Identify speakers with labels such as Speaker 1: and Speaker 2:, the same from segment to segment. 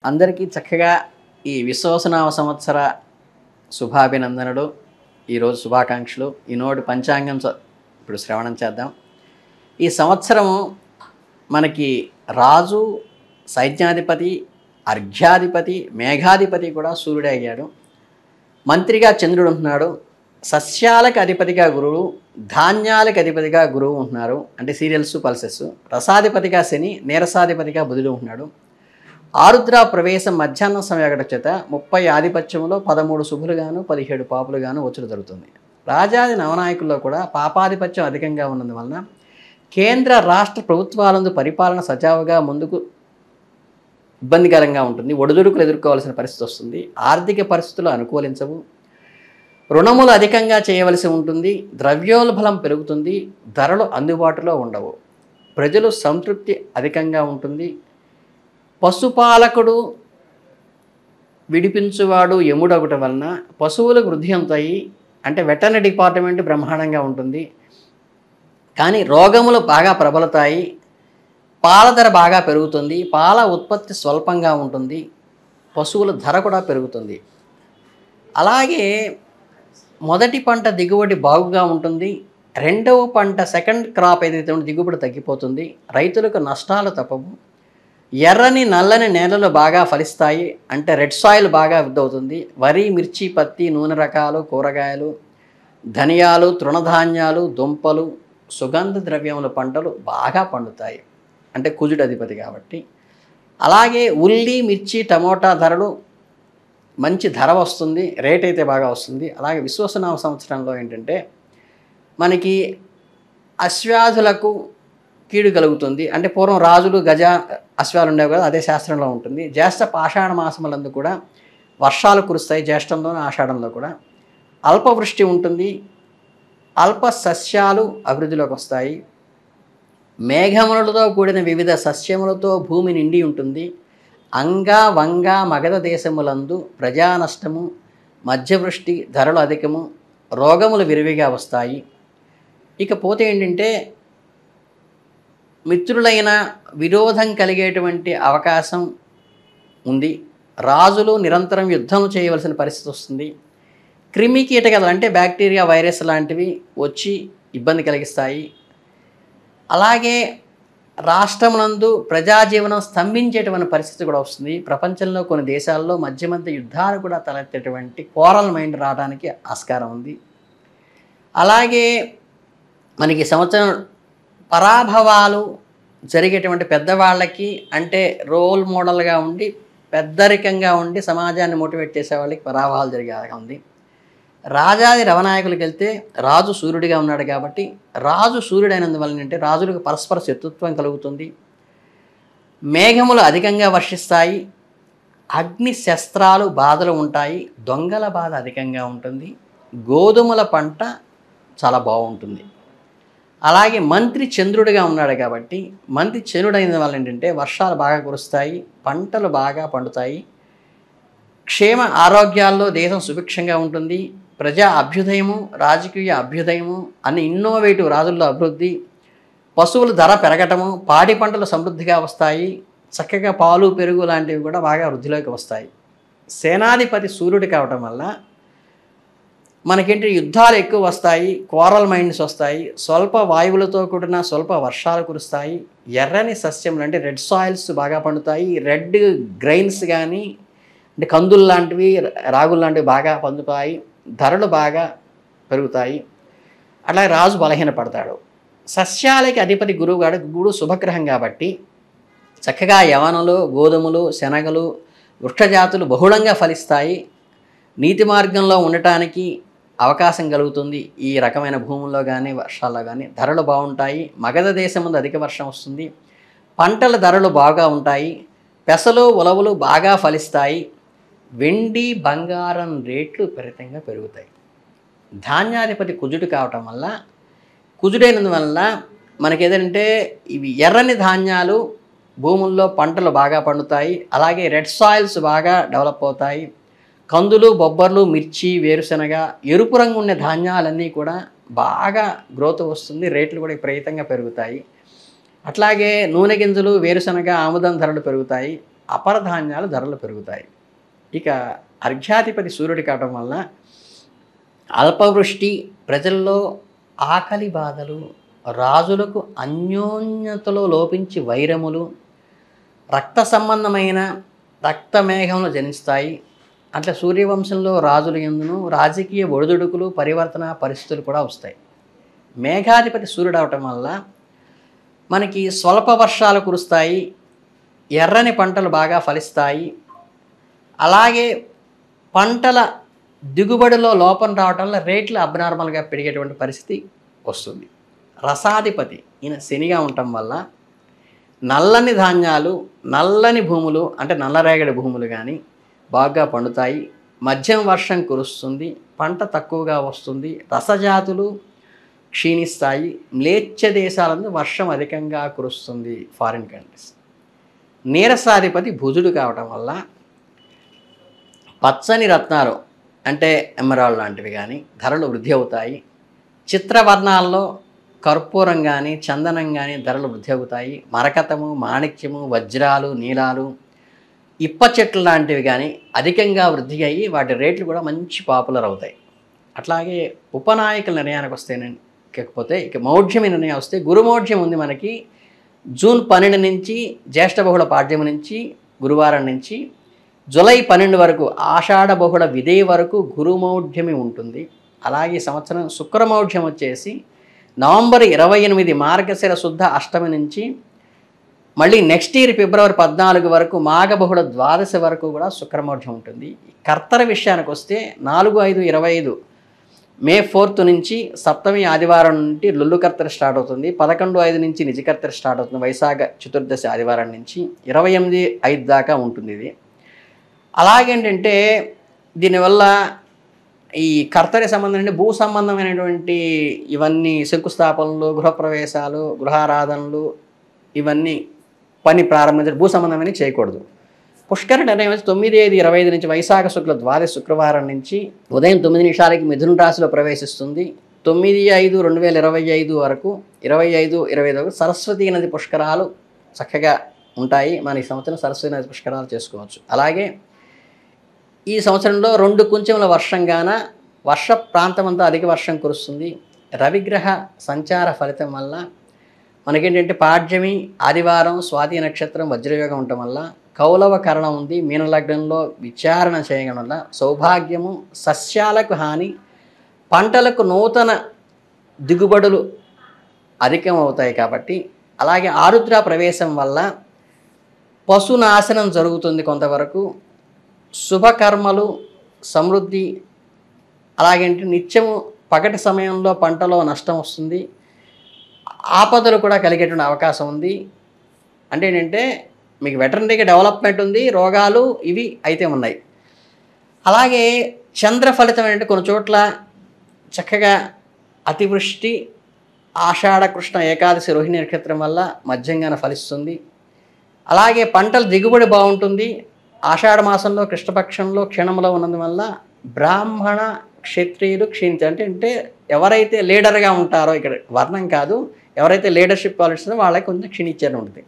Speaker 1: అందరికీ చక్కగా ఈ విశ్వవసనామ సంవత్సర శుభాభినందనలు, ఈరోజు శుభాకాంక్షలు. ఈనాడు పంచాంగం ఇప్పుడు శ్రవణం చేద్దాం. ఈ సంవత్సరము మనకి రాజు, సైన్యాధిపతి, అర్ఘ్యాధిపతి, మేఘాధిపతి కూడా సూర్యుడే అయ్యాడు. మంత్రిగా చంద్రుడు ఉంటున్నాడు. సస్యాలకు అధిపతిగా గురువు, ధాన్యాలకు అధిపతిగా గురువు ఉంటున్నారు, అంటే సీరియల్స్ పల్సెస్. రసాధిపతిగా శని, నీరసాధిపతిగా బుధుడు ఉంటున్నాడు. ఆరుద్ర ప్రవేశం మధ్యాహ్నం సమయాగట చేత 30 ఆధిపత్యంలో 13 శుభులుగాను 17 పాపులుగాను వచ్చుడు జరుగుతుంది. రాజాది నవనాయకుల్లో కూడా పాపాధిపత్యం అధికంగా ఉన్నందువలన కేంద్ర రాష్ట్ర ప్రభుత్వాలందు పరిపాలన సజావుగా ముందుకు ఇబ్బందికరంగా ఉంటుంది. ఒడిదుడుకులు ఎదుర్కోవాల్సిన పరిస్థితి వస్తుంది. ఆర్థిక పరిస్థితులు అనుకూలించవు. రుణములు అధికంగా చేయవలసి ఉంటుంది. ద్రవ్యోల్బలం పెరుగుతుంది. ధరలు అందుబాటులో ఉండవు. ప్రజలు సంతృప్తి అధికంగా ఉంటుంది. పశుపాలకుడు విడిపించువాడు యముడొకటి వలన పశువులకు వృద్ధి అవుతాయి, అంటే వెటర్నరీ డిపార్ట్మెంట్ బ్రహ్మాండంగా ఉంటుంది. కానీ రోగములు బాగా ప్రబలుతాయి. పాల ధర బాగా పెరుగుతుంది. పాల ఉత్పత్తి స్వల్పంగా ఉంటుంది. పశువుల ధర కూడా పెరుగుతుంది. అలాగే మొదటి పంట దిగుబడి బాగుగా ఉంటుంది. రెండవ పంట సెకండ్ క్రాప్ ఏదైతే ఉందో దిగుబడి తగ్గిపోతుంది. రైతులకు నష్టాలు తప్పవు. ఎర్రని నల్లని నేలలు బాగా ఫలిస్తాయి, అంటే రెడ్ సాయిల్ బాగా వృద్ధవుతుంది. వరి, మిర్చి, పత్తి, నూనె రకాలు, కూరగాయలు, ధనియాలు, తృణధాన్యాలు, దుంపలు, సుగంధ ద్రవ్యముల పంటలు బాగా పండుతాయి, అంటే కుజుడు అధిపతి కాబట్టి. అలాగే ఉల్లి, మిర్చి, టమోటా ధరలు మంచి ధర వస్తుంది, రేట్ అయితే బాగా వస్తుంది. అలాగే విశ్వవసనామ సంవత్సరంలో ఏంటంటే మనకి అశ్వాధులకు కీడు కలుగుతుంది. అంటే పూర్వం రాజులు గజ అశ్వాలు ఉండేవి కదా, అదే శాస్త్రంలో ఉంటుంది. జ్యేష్ఠ పాషాఢ మాసములందు కూడా వర్షాలు కురుస్తాయి, జ్యేష్ఠంలోనూ ఆషాఢంలో కూడా. అల్పవృష్టి ఉంటుంది. అల్ప సస్యాలు అభివృద్ధిలోకి వస్తాయి. మేఘములతో కూడిన వివిధ సస్యములతో భూమి నిండి ఉంటుంది. అంగ వంగ మగధ దేశములందు ప్రజా నష్టము, మధ్యవృష్టి, ధరలు అధికము, రోగములు విరివిగా వస్తాయి. ఇకపోతే ఏంటంటే మిత్రులైన విరోధం కలిగేటువంటి అవకాశం ఉంది. రాజులు నిరంతరం యుద్ధం చేయవలసిన పరిస్థితి వస్తుంది. క్రిమి కీటకాలు అంటే బ్యాక్టీరియా, వైరస్ లాంటివి వచ్చి ఇబ్బంది కలిగిస్తాయి. అలాగే రాష్ట్రమునందు ప్రజాజీవనం స్తంభించేటువంటి పరిస్థితి కూడా వస్తుంది. ప్రపంచంలో కొన్ని దేశాల్లో మధ్య మధ్య యుద్ధాలు కూడా తలెత్తేటువంటి కోరల్ మైండ్ రావడానికి ఆస్కారం ఉంది. అలాగే మనకి సంవత్సరం పరాభవాలు జరిగేటువంటి పెద్దవాళ్ళకి, అంటే రోల్ మోడల్గా ఉండి పెద్దరికంగా ఉండి సమాజాన్ని మోటివేట్ చేసే వాళ్ళకి పరాభవాలు జరిగేలాగా ఉంది. రాజాది రవనాయకులకు వెళ్తే రాజు సూర్యుడిగా ఉన్నాడు కాబట్టి రాజు సూర్యుడైనందువల్ల అంటే రాజులకు పరస్పర శత్రుత్వం కలుగుతుంది. మేఘములు అధికంగా వర్షిస్తాయి. అగ్ని శస్త్రాలు బాధలు ఉంటాయి. దొంగల బాధ అధికంగా ఉంటుంది. గోధుమల పంట చాలా బాగుంటుంది. అలాగే మంత్రి చంద్రుడిగా ఉన్నాడు కాబట్టి మంత్రి చంద్రుడైన వల్ల ఏంటంటే వర్షాలు బాగా కురుస్తాయి, పంటలు బాగా పండుతాయి. క్షేమ ఆరోగ్యాల్లో దేశం సుభిక్షంగా ఉంటుంది. ప్రజా అభ్యుదయము, రాజకీయ అభ్యుదయము, అన్ని ఇన్నోవేటివ్ రాజుల్లో అభివృద్ధి, పశువుల ధర పెరగటము, పాడి పంటలు సమృద్ధిగా వస్తాయి. చక్కగా పాలు, పెరుగు లాంటివి కూడా బాగా వృద్ధిలోకి వస్తాయి. సేనాధిపతి సూర్యుడు కావటం వల్ల మనకేంటి యుద్ధాలు ఎక్కువ వస్తాయి, కోరల్ మైండ్స్ వస్తాయి, స్వల్ప వాయువులతో కూడిన స్వల్ప వర్షాలు కురుస్తాయి. ఎర్రని సస్యములు అంటే రెడ్ సాయిల్స్ బాగా పండుతాయి. రెడ్ గ్రైన్స్ కానీ అంటే కందులు లాంటివి, రాగులు లాంటివి బాగా పండుతాయి. ధరలు బాగా పెరుగుతాయి. అట్లాగే రాజు బలహీనపడతాడు. సస్యాలకి అధిపతి గురువు గాడు. గురువు శుభగ్రహం కాబట్టి చక్కగా యవనులు, గోధుమలు, శనగలు, వృక్షజాతులు బహుళంగా ఫలిస్తాయి. నీతి మార్గంలో ఉండటానికి అవకాశం కలుగుతుంది. ఈ రకమైన భూముల్లో కానీ వర్షాల్లో కానీ ధరలు బాగుంటాయి. మగధ దేశం ముందు అధిక వర్షం వస్తుంది. పంటల ధరలు బాగా ఉంటాయి. పెసలు, ఉలవలు బాగా ఫలిస్తాయి. వెండి, బంగారం రేట్లు విపరీతంగా పెరుగుతాయి. ధాన్యాధిపతి కుజుడు కావటం వల్ల, కుజుడైనందువల్ల మనకి ఏదంటే ఇవి ఎర్రని ధాన్యాలు భూముల్లో పంటలు బాగా పండుతాయి. అలాగే రెడ్ సాయిల్స్ బాగా డెవలప్ అవుతాయి. కందులు, బొబ్బర్లు, మిర్చి, వేరుశనగ, ఎరుపు రంగు ఉన్న ధాన్యాలన్నీ కూడా బాగా గ్రోత్ వస్తుంది. రేట్లు కూడా విపరీతంగా పెరుగుతాయి. అట్లాగే నూనె గింజలు, వేరుశనగ, ఆముదం ధరలు పెరుగుతాయి. అపర ధాన్యాలు ధరలు పెరుగుతాయి. ఇక అర్ఘ్యాధిపతి సూర్యుడి కావటం వల్ల అల్పవృష్టి, ప్రజల్లో ఆకలి బాధలు, రాజులకు అన్యోన్యతలో లోపించి వైరములు, రక్త సంబంధమైన రక్తమేఘములు జనిస్తాయి. అంటే సూర్యవంశంలో రాజుల యందును రాజకీయ ఒడిదుడుకులు, పరివర్తన పరిస్థితులు కూడా వస్తాయి. మేఘాధిపతి సూర్యుడు అవటం వల్ల మనకి స్వల్ప వర్షాలు కురుస్తాయి, ఎర్రని పంటలు బాగా ఫలిస్తాయి. అలాగే పంటల దిగుబడిలో లోపం రావటం వల్ల రేట్లు అబ్నార్మల్గా పెరిగేటువంటి పరిస్థితి వస్తుంది. రసాధిపతి ఈయన శనిగా ఉండటం వల్ల నల్లని ధాన్యాలు, నల్లని భూములు అంటే నల్లరేగడి భూములు కానీ బాగా పండుతాయి. మధ్యం వర్షం కురుస్తుంది, పంట తక్కువగా వస్తుంది, రసజాతులు క్షీణిస్తాయి. మ్లేచ్ఛ దేశాలందు వర్షం అధికంగా కురుస్తుంది, ఫారిన్ కంట్రీస్. నీరసాధిపతి బుధుడు కావటం వల్ల పచ్చని రత్నాలు అంటే ఎమరాల్డ్ లాంటివి కానీ ధరలు వృద్ధి అవుతాయి. చిత్రవర్ణాల్లో కర్పూరం కానీ చందనం కానీ ధరలు వృద్ధి అవుతాయి. మరకతము, మాణిక్యము, వజ్రాలు, నీలాలు, ఇప్ప చెట్లు లాంటివి కానీ అధికంగా వృద్ధి అయ్యి వాటి రేట్లు కూడా మంచి పాపులర్ అవుతాయి. అట్లాగే ఉపనాయకుల నిర్ణయానికి వస్తేకపోతే ఇక మౌఢ్యమి నిర్ణయం వస్తే గురుమౌఢ్యం ఉంది మనకి. జూన్ 12 నుంచి జ్యేష్ఠ బహుళ పాడ్యం నుంచి గురువారం నుంచి జూలై 12 వరకు ఆషాఢ బహుళ విదే వరకు గురుమౌఢ్యమి ఉంటుంది. అలాగే సంవత్సరం శుక్రమౌఢ్యం వచ్చేసి నవంబర్ 28 మార్గశిర శుద్ధ అష్టమి నుంచి మళ్ళీ నెక్స్ట్ ఇయర్ ఫిబ్రవరి 14 వరకు మాఘబహుళ ద్వాదశి వరకు కూడా శుక్రమౌఢ్యం ఉంటుంది. కర్తర విషయానికి వస్తే 4/5/25 మే 4 నుంచి సప్తమి ఆదివారం నుండి లుల్లు కర్తరి స్టార్ట్ అవుతుంది. 11/5 నుంచి నిజకర్తరి స్టార్ట్ అవుతుంది. వైశాఖ చతుర్దశి ఆదివారం నుంచి 28/5 దాకా ఉంటుంది ఇది. అలాగేంటంటే దీనివల్ల ఈ కర్తరి సంబంధం భూ సంబంధమైనటువంటి ఇవన్నీ శంకుస్థాపనలు, గృహప్రవేశాలు, గృహారాధనలు ఇవన్నీ పని ప్రారంభించడం భూ సంబంధమని చేయకూడదు. పుష్కర నిర్ణయం 9/5/25 నుంచి వైశాఖ శుక్ల ద్వాదశి శుక్రవారం నుంచి ఉదయం 9 నిమిషాలకి మిథున రాశిలో ప్రవేశిస్తుంది. 9/5/2025 వరకు 25/25 వరకు సరస్వతీ నది పుష్కరాలు చక్కగా ఉంటాయి. మన ఈ సంవత్సరం సరస్వతీ నది పుష్కరాలు చేసుకోవచ్చు. అలాగే ఈ సంవత్సరంలో 2 కుంచెముల వర్షంగాన వర్ష ప్రాంతం అంతా అధిక వర్షం కురుస్తుంది. రవిగ్రహ సంచార ఫలితం వల్ల మనకేంటంటే పాడ్యమి ఆదివారం, స్వాతి నక్షత్రం, వజ్రయోగం ఉండటం వల్ల కౌలవ కరణం ఉంది. మీనలగ్నంలో విచారణ చేయడం వల్ల సౌభాగ్యము, సస్యాలకు హాని, పంటలకు నూతన దిగుబడులు అధికం అవుతాయి కాబట్టి. అలాగే ఆరుద్ర ప్రవేశం వల్ల పశునాశనం జరుగుతుంది కొంతవరకు. శుభకర్మలు, సమృద్ధి, అలాగేంటి నిత్యము పగటి సమయంలో పంటలో నష్టం వస్తుంది. ఆపదలు కూడా కలిగేటువంటి అవకాశం ఉంది. అంటే ఏంటంటే మీకు వెటర్నరీగా డెవలప్మెంట్ ఉంది, రోగాలు ఇవి అయితే ఉన్నాయి. అలాగే చంద్ర ఫలితం ఏంటంటే కొన్ని చోట్ల చక్కగా అతివృష్టి, ఆషాఢ కృష్ణ ఏకాదశి రోహిణి నక్షత్రం వల్ల మధ్యంగాన ఫలిస్తుంది. అలాగే పంటల దిగుబడి బాగుంటుంది. ఆషాఢ మాసంలో కృష్ణపక్షంలో క్షీణంలో ఉన్నందువల్ల బ్రాహ్మణ క్షత్రియులు క్షీణించారు. అంటే ఎవరైతే లీడర్గా ఉంటారో, ఇక్కడ వర్ణం కాదు, ఎవరైతే లీడర్షిప్ క్వాలిటీస్ వాళ్ళకి కొంచెం క్షీణించారు ఉంటుంది.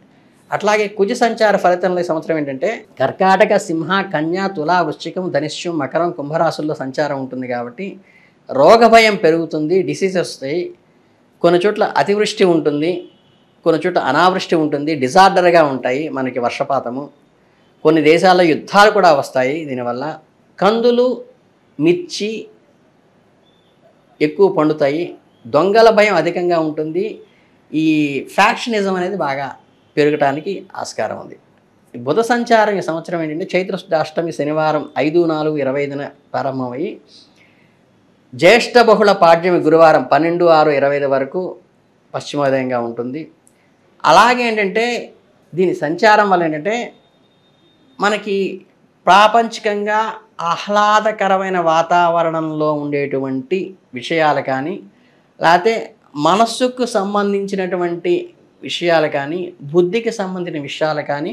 Speaker 1: అట్లాగే కుజ సంచార ఫలితంలో ఈ సంవత్సరం ఏంటంటే కర్కాటక, సింహ, కన్య, తుల, వృశ్చికం, ధనిష్యం, మకరం, కుంభరాశుల్లో సంచారం ఉంటుంది కాబట్టి రోగ భయం పెరుగుతుంది, డిసీజెస్ వస్తాయి. కొన్ని చోట్ల అతివృష్టి ఉంటుంది, కొన్ని చోట్ల అనావృష్టి ఉంటుంది, డిజార్డర్గా ఉంటాయి మనకి వర్షపాతము. కొన్ని దేశాల్లో యుద్ధాలు కూడా వస్తాయి దీనివల్ల. కందులు, మిర్చి ఎక్కువ పండుతాయి. దొంగల భయం అధికంగా ఉంటుంది. ఈ ఫ్యాక్షనిజం అనేది బాగా పెరగటానికి ఆస్కారం ఉంది. బుధ సంచారం ఈ సంవత్సరం ఏంటంటే చైత్రశుద్ధ అష్టమి శనివారం 5/4/25 ప్రారంభమయ్యి జ్యేష్ఠ బహుళ పాడ్యమి గురువారం 12/6/25 వరకు పశ్చిమోదయంగా ఉంటుంది. అలాగే ఏంటంటే దీని సంచారం వల్ల ఏంటంటే మనకి ప్రాపంచికంగా ఆహ్లాదకరమైన వాతావరణంలో ఉండేటువంటి విషయాలు కానీ, లేకపోతే మనస్సుకు సంబంధించినటువంటి విషయాలు కానీ, బుద్ధికి సంబంధించిన విషయాలు కానీ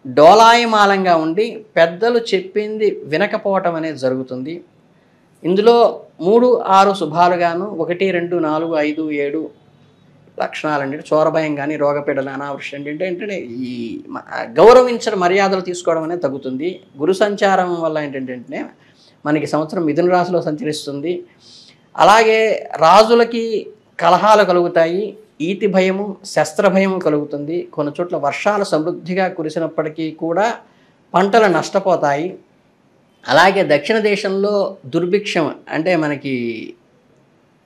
Speaker 1: డోలాయమానంగా ఉండి పెద్దలు చెప్పింది వినకపోవటం అనేది జరుగుతుంది. ఇందులో 3, 6 శుభాలుగాను 1, 2, 4, 5, 7 లక్షణాలు అంటే చోరభయం కానీ రోగపీడన అనావృష్టి ఏంటంటే ఈ గౌరవించడం మర్యాదలు తీసుకోవడం అనేది తగ్గుతుంది. గురు సంచారం వల్ల ఏంటంటే మనకి సంవత్సరం మిథున రాశిలో సంచరిస్తుంది. అలాగే రాజులకి కలహాలు కలుగుతాయి, ఈతి భయము శస్త్ర భయము కలుగుతుంది. కొన్ని చోట్ల వర్షాలు సమృద్ధిగా కురిసినప్పటికీ కూడా పంటలు నష్టపోతాయి. అలాగే దక్షిణ దేశంలో దుర్భిక్షం అంటే మనకి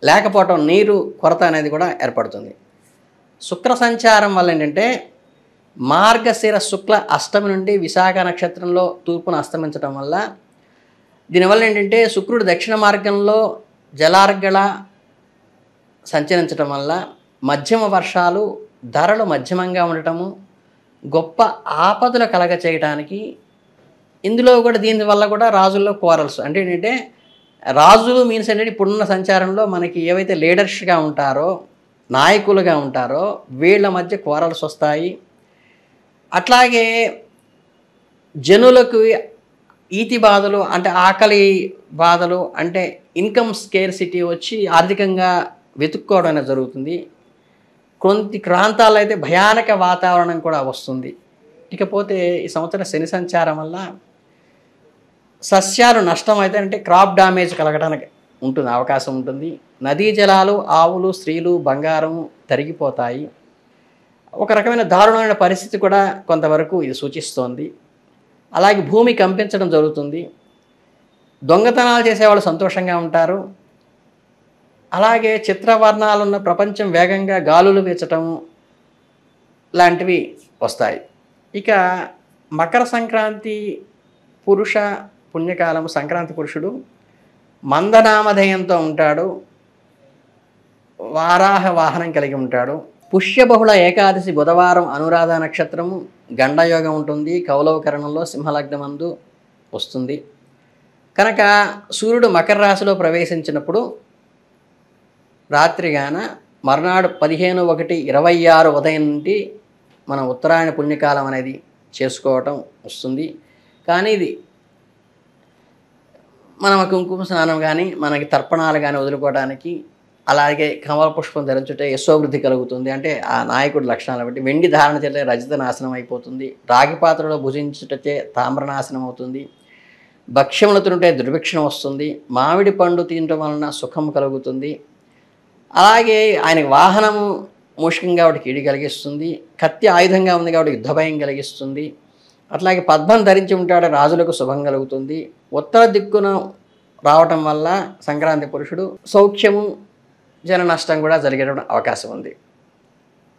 Speaker 1: లేకపోవటం, నీరు కొరత అనేది కూడా ఏర్పడుతుంది. శుక్ర సంచారం వల్ల ఏంటంటే మార్గశిర శుక్ల అష్టమి నుండి విశాఖ నక్షత్రంలో తూర్పును అస్తమించడం వల్ల దీనివల్ల ఏంటంటే శుక్రుడు దక్షిణ మార్గంలో జలార్గళ సంచరించడం వల్ల మధ్యమ వర్షాలు, ధరలు మధ్యమంగా ఉండటము, గొప్ప ఆపదలు కలగ చేయడానికి ఇందులో కూడా దీనివల్ల కూడా రాజుల్లో కోరల్స్ అంటే ఏంటంటే రాజులు మీన్స్ ఏంటంటే ఇప్పుడున్న సంచారంలో మనకి ఏవైతే లీడర్స్గా ఉంటారో, నాయకులుగా ఉంటారో వీళ్ళ మధ్య కోరల్స్ వస్తాయి. అట్లాగే జనులకు ఈతి బాధలు అంటే ఆకలి బాధలు అంటే ఇన్కమ్ స్కేర్సిటీ వచ్చి ఆర్థికంగా వెతుక్కోవడం అనేది జరుగుతుంది. కొన్ని ప్రాంతాల్లో అయితే భయానక వాతావరణం కూడా వస్తుంది. ఇకపోతే ఈ సంవత్సరం శని సంచారం వల్ల సస్యాలు నష్టం అయితే అంటే క్రాప్ డ్యామేజ్ కలగడానికి అవకాశం ఉంటుంది. నదీ జలాలు, ఆవులు, స్త్రీలు, బంగారం తరిగిపోతాయి. ఒక రకమైన దారుణమైన పరిస్థితి కూడా కొంతవరకు ఇది సూచిస్తోంది. అలాగే భూమి కంపించడం జరుగుతుంది. దొంగతనాలు చేసేవాళ్ళు సంతోషంగా ఉంటారు. అలాగే చిత్రవర్ణాలున్న ప్రపంచం వేగంగా గాలులు వీచటం లాంటివి వస్తాయి. ఇక మకర సంక్రాంతి పురుష పుణ్యకాలం. సంక్రాంతి పురుషుడు మందనామధేయంతో ఉంటాడు, వారాహ వాహనం కలిగి ఉంటాడు. పుష్యబహుళ ఏకాదశి బుధవారం అనురాధ నక్షత్రము గండయోగం ఉంటుంది. కౌలవకరణంలో సింహలగ్నమందు వస్తుంది కనుక సూర్యుడు మకర రాశిలో ప్రవేశించినప్పుడు రాత్రిగాన మర్నాడు 15/1/26 ఉదయం నుండి మనం ఉత్తరాయణ పుణ్యకాలం అనేది చేసుకోవటం వస్తుంది. కానీ ఇది మనం కుంకుమ స్నానం కానీ మనకి తర్పణాలు కానీ వదులుకోవడానికి, అలాగే కమల పుష్పం ధరించుటే యశోవృద్ధి కలుగుతుంది. అంటే ఆ నాయకుడి లక్షణాలు బట్టి వెండి ధారణ చేస్తే రజత నాశనం అయిపోతుంది. రాగి పాత్రలో భుజించుటచే తామ్రనాశనం అవుతుంది. భక్ష్యములు తింటే దుర్భిక్షం వస్తుంది. మామిడి పండు తినటం వలన సుఖం కలుగుతుంది. అలాగే ఆయనకి వాహనము మూషికంగా కాబట్టి కీడి కలిగిస్తుంది. కత్తి ఆయుధంగా ఉంది కాబట్టి యుద్ధ భయం కలిగిస్తుంది. అట్లాగే పద్మం ధరించి ఉంటాడు, రాజులకు శుభం కలుగుతుంది. ఉత్తర దిక్కున రావటం వల్ల సంక్రాంతి పురుషుడు సౌఖ్యము, జన నష్టం కూడా జరిగే అవకాశం ఉంది.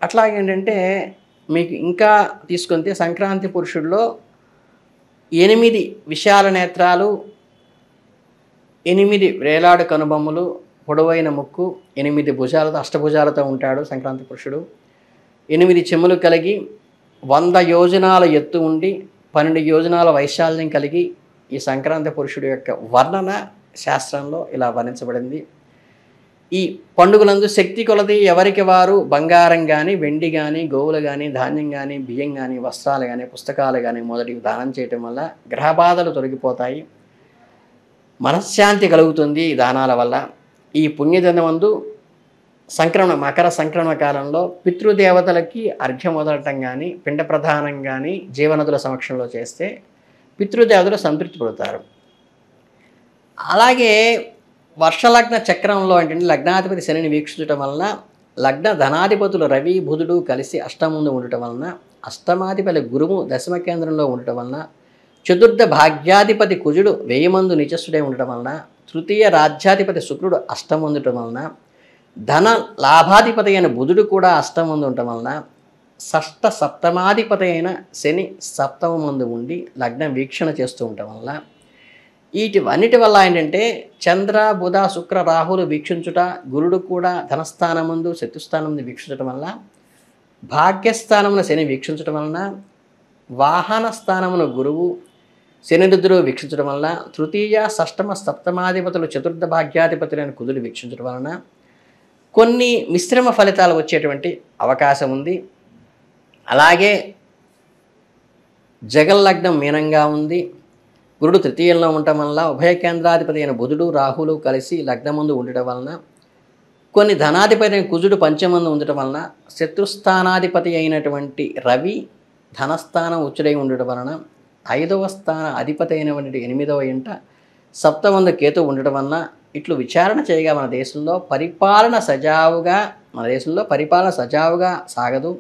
Speaker 1: అట్లాగే ఏంటంటే మీకు ఇంకా తీసుకుంటే సంక్రాంతి పురుషుల్లో 8 విశాల నేత్రాలు, 8 వేలాడు కనుబొమ్మలు, పొడవైన ముక్కు, 8 భుజాలతో అష్టభుజాలతో ఉంటాడు సంక్రాంతి పురుషుడు. 8 చెములు కలిగి 100 యోజనాల ఎత్తు ఉండి 12 యోజనాల వైశాల్యం కలిగి ఈ సంక్రాంతి పురుషుడు యొక్క వర్ణన శాస్త్రంలో ఇలా వర్ణించబడింది. ఈ పండుగలందు శక్తి కొలది ఎవరికి వారు బంగారం కానీ, వెండి కానీ, గోవులు కానీ, ధాన్యం కానీ, బియ్యం కానీ, వస్త్రాలు కానీ, పుస్తకాలు కానీ మొదటివి దానం చేయటం వల్ల గ్రహబాధలు తొలగిపోతాయి, మనశ్శాంతి కలుగుతుంది ఈ దానాల వల్ల. ఈ పుణ్యదినమందు మకర సంక్రమణ కాలంలో పితృదేవతలకి అర్ఘ్యం వదలటం కానీ, పిండ ప్రధానం కానీ జీవనదుల సమక్షంలో చేస్తే పితృదేవతలు సంతృప్తి పడతారు. అలాగే వర్షలగ్న చక్రంలో ఏంటంటే లగ్నాధిపతి శనిని వీక్షించడం వలన లగ్న ధనాధిపతులు రవి బుధుడు కలిసి అష్టమందు ఉండటం వలన, అష్టమాధిపతి గురువు దశమ కేంద్రంలో ఉండటం వలన, చతుర్థ భాగ్యాధిపతి కుజుడు 1000 మందు నిచస్సుడే ఉండటం వలన, తృతీయ రాజ్యాధిపతి శుక్రుడు అష్టం ఉండటం వలన, ధన లాభాధిపతి అయిన బుధుడు కూడా అష్టం మందు ఉండటం వలన, షష్ఠ సప్తమాధిపతి అయిన శని సప్తమ మందు ఉండి లగ్నం వీక్షణ చేస్తూ ఉండటం వలన, వీటివన్నిటి వల్ల ఏంటంటే చంద్ర బుధ శుక్ర రాహులు వీక్షించుట, గురుడు కూడా ధనస్థానమందు శత్రుస్థానం వీక్షించడం వల్ల, భాగ్యస్థానమును శని వీక్షించడం వలన, వాహన స్థానమును గురువు శనిరుద్రుడు వీక్షించడం వలన, తృతీయ షష్టమ సప్తమాధిపతులు చతుర్థ భాగ్యాధిపతులైన కుజుడు వీక్షించడం వలన కొన్ని మిశ్రమ ఫలితాలు వచ్చేటువంటి అవకాశం ఉంది. అలాగే జగల్లగ్నం మీనంగా ఉంది, గురుడు తృతీయంలో ఉండటం వల్ల, ఉభయ కేంద్రాధిపతి అయిన బుధుడు రాహులు కలిసి లగ్నం ముందు ఉండటం వలన కొన్ని ధనాధిపతి అయిన కుజుడు పంచమందు ఉండటం వలన, శత్రుస్థానాధిపతి అయినటువంటి రవి ధనస్థానం ఉచ్చుడై ఉండటం వలన, 5వ స్థాన అధిపతి అయినటువంటి 8వ ఇంట సప్తమందు కేతు ఉండటం వలన ఇట్లు విచారణ చేయగా మన దేశంలో పరిపాలన సజావుగా సాగదు.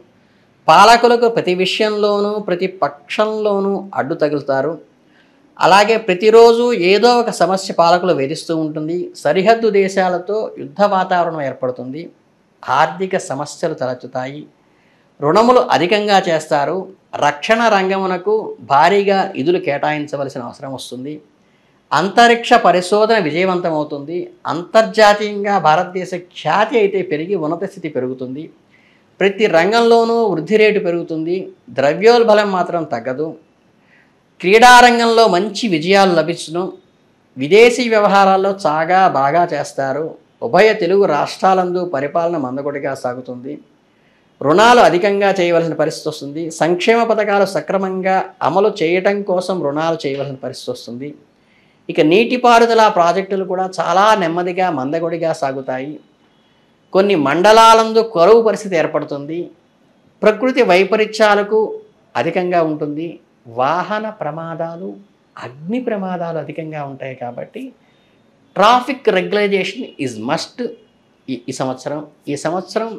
Speaker 1: పాలకులకు ప్రతి విషయంలోనూ ప్రతి పక్షంలోనూ అడ్డు తగులుతారు. అలాగే ప్రతిరోజు ఏదో ఒక సమస్య పాలకులు వేధిస్తూ ఉంటుంది. సరిహద్దు దేశాలతో యుద్ధ వాతావరణం ఏర్పడుతుంది. ఆర్థిక సమస్యలు తలెత్తుతాయి. రుణములు అధికంగా చేస్తారు. రక్షణ రంగమునకు భారీగా నిధులు కేటాయించవలసిన అవసరం వస్తుంది. అంతరిక్ష పరిశోధన విజయవంతమవుతుంది. అంతర్జాతీయంగా భారతదేశ ఖ్యాతి అయితే పెరిగి ఉన్నత స్థితి పెరుగుతుంది. ప్రతి రంగంలోనూ వృద్ధి రేటు పెరుగుతుంది. ద్రవ్యోల్బలం మాత్రం తగ్గదు. క్రీడారంగంలో మంచి విజయాలు లభించును. విదేశీ వ్యవహారాల్లో బాగా చేస్తారు. ఉభయ తెలుగు రాష్ట్రాలందు పరిపాలన మందకొడిగా సాగుతుంది. రుణాలు అధికంగా చేయవలసిన పరిస్థితి వస్తుంది. సంక్షేమ పథకాలు సక్రమంగా అమలు చేయటం కోసం రుణాలు చేయవలసిన పరిస్థితి వస్తుంది. ఇక నీటిపారుదల ప్రాజెక్టులు కూడా చాలా నెమ్మదిగా మందకొడిగా సాగుతాయి. కొన్ని మండలాలందు కరువు పరిస్థితి ఏర్పడుతుంది. ప్రకృతి వైపరీత్యాలకు అధికంగా ఉంటుంది. వాహన ప్రమాదాలు, అగ్ని ప్రమాదాలు అధికంగా ఉంటాయి. కాబట్టి ట్రాఫిక్ రెగ్యులైజేషన్ ఈజ్ మస్ట్. ఈ సంవత్సరం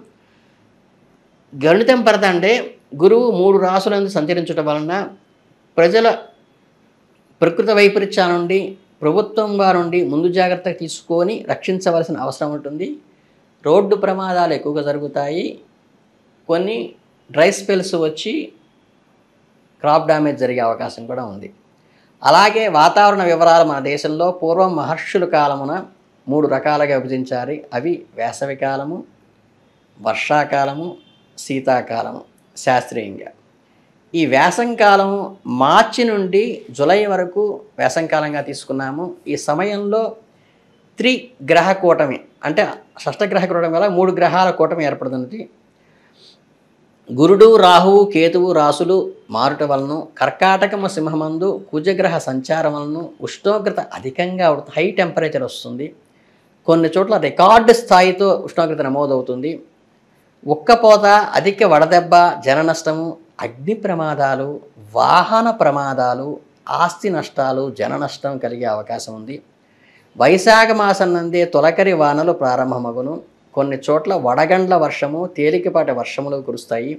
Speaker 1: గణితం పరదంటే గురువు 3 రాసులందు సంచరించడం వలన ప్రజల ప్రకృతి వైపరీత్యాల నుండి ప్రభుత్వం వారి నుండి ముందు జాగ్రత్త తీసుకొని రక్షించవలసిన అవసరం ఉంటుంది. రోడ్డు ప్రమాదాలు ఎక్కువగా జరుగుతాయి. కొన్ని డ్రై స్పెల్స్ వచ్చి క్రాప్ డ్యామేజ్ జరిగే అవకాశం కూడా ఉంది. అలాగే వాతావరణ వివరాలు మన దేశంలో పూర్వం మహర్షుల కాలమున 3 రకాలుగా విభజించారు. అవి వేసవికాలము, వర్షాకాలము, శీతాకాలము. శాస్త్రీయంగా ఈ వేసంకాలము మార్చి నుండి జూలై వరకు వేసంకాలంగా తీసుకున్నాము. ఈ సమయంలో త్రిగ్రహ కూటమి అంటే షష్టగ్రహ కూటమి వల్ల 3 గ్రహాల కూటమి ఏర్పడుతుంది. గురుడు, రాహువు, కేతువు రాసులు మారుట వలన, కర్కాటకము సింహమందు కుజగ్రహ సంచారం వలన ఉష్ణోగ్రత అధికంగా హై టెంపరేచర్ వస్తుంది. కొన్ని చోట్ల రికార్డు స్థాయితో ఉష్ణోగ్రత నమోదవుతుంది. ఉక్కపోత, అధిక వడదెబ్బ, జన నష్టము, అగ్ని ప్రమాదాలు, వాహన ప్రమాదాలు, ఆస్తి నష్టాలు, జన నష్టం కలిగే అవకాశం ఉంది. వైశాఖ మాసం నందే తొలకరి వానలు ప్రారంభమగును. కొన్ని చోట్ల వడగండ్ల వర్షము, తేలికపాటి వర్షములు కురుస్తాయి.